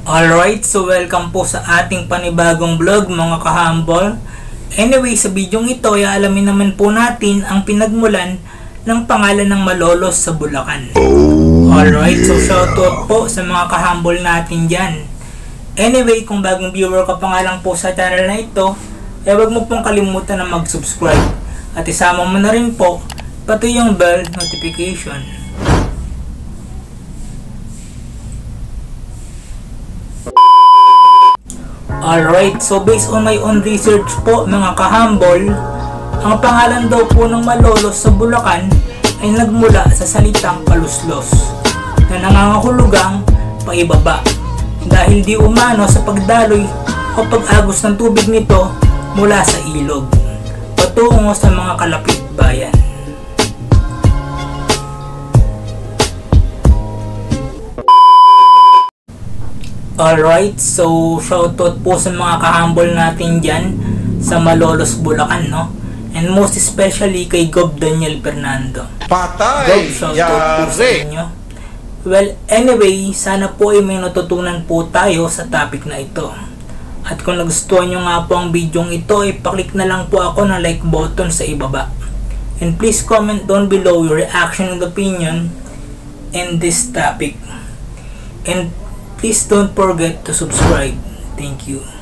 Alright, so welcome po sa ating panibagong vlog mga kahambol. Anyway, sa bidyong ito ay alamin naman po natin ang pinagmulan ng pangalan ng Malolos sa Bulacan. Alright, so shoutout po sa mga kahambol natin dyan. Anyway, kung bagong viewer ka pa nga lang po sa channel na ito, ay huwag mo pong kalimutan na mag-subscribe. At isama mo na rin po pati yung bell notification. Alright, so based on my own research po mga kahambol, ang pangalan daw po ng Malolos sa Bulacan ay nagmula sa salitang paluslos na nangangahulugang paibaba dahil di umano sa pagdaloy o pag-agos ng tubig nito mula sa ilog patungo sa mga kalapit bayan. Alright, so shoutout po sa mga kahambol natin dyan sa Malolos, Bulacan, no? And most especially kay Gob Daniel Fernando. Patay! Gob, shoutout po sa inyo. Well, anyway, sana po ay may natutunan po tayo sa topic na ito. At kung nagustuhan nyo nga po ang video ito, ipaklik na lang po ako ng like button sa ibaba. And please comment down below your reaction and opinion in this topic. And please don't forget to subscribe. Thank you.